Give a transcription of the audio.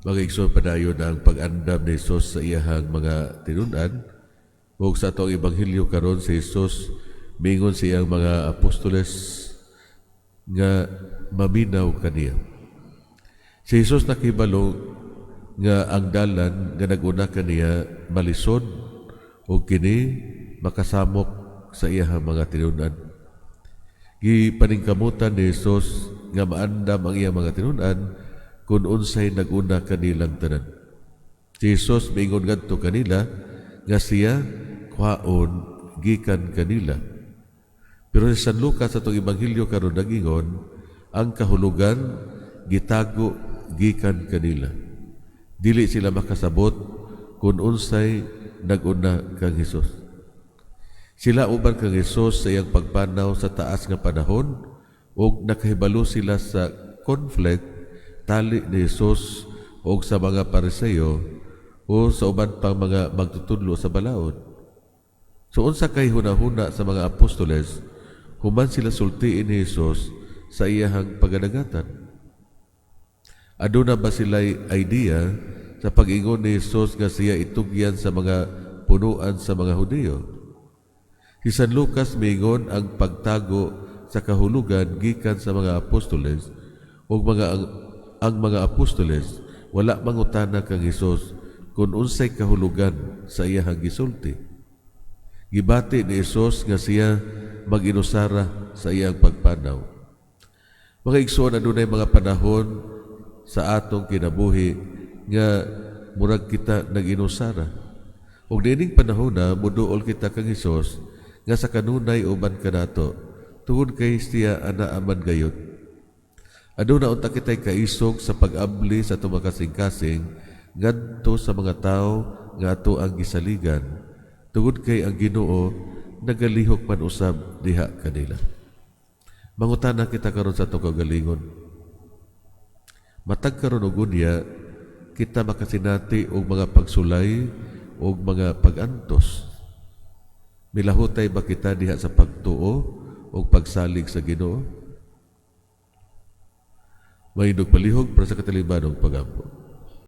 Mga igsoon padayon ang pag-andam ni Jesus sa iyahang mga tinunan. Ug sa atong ebanghelyo karon si Jesus mingon siyang mga apostoles nga maminaw kaniya. Si Jesus nakibalo nga ang dalan nga naguna kaniya malisod ug kini makasamok sa iyahang mga tinunan. Gipaningkamutan ni Jesus nga maandam ang iyang mga tinunan kung unsay naguna kanilang tanan. Si Jesus mingon ngadto kanila nga siya kwaon gikan kanila. Pero sa San Lucas atong ebanghelyo karon nagingon ang kahulugan gitago gikan kanila. Dili sila makasabot kung unsay naguna kang Hesus. Sila uban kang Hesus sa iyang pagpanaw sa taas nga panahon ug nakahibalo sila sa conflict tali ni Jesus o sa mga Pariseyo o sa uban pang mga magtutudlo sa balaod. So unsa kay hunahuna sa mga apostoles human sila sultiin ni Jesus sa iyahang pagadagatan. Aduna ba sila'y idea sa pag-ingon ni Jesus nga siya itugyan sa mga punuan sa mga Hudiyo? Si San Lucas mingon ang pagtago sa kahulugan gikan sa mga apostoles o ang mga apostoles wala mangutana kang Jesus kung unsay kahulugan sa iyahang gisulti. Gibati ni Jesus nga siya mag-inusara sa iyang pagpanaw. Mga igsoon, adunay mga panahon sa atong kinabuhi nga murag kita nag-inusara. Ug dining panahon na muduol kita kang Jesus nga sa kanunay uban kanato tungod kay siya anaaman gayud. Aduna unta kitay kaisog sa pag-abli sa atong kasing-kasing ngadto sa mga tawo nga ato ang gisaligan tungod kay ang Ginoo nagalihok man usab diha kanila. Mangutana kita karon sa atong kagalingon. Matag karon og unya kita makasinati og mga pagsulay og mga pagantos. Milahutay ba kita diha sa pagtuo og pagsalig sa Ginoo? May palihog para sa katalibanong pagampo.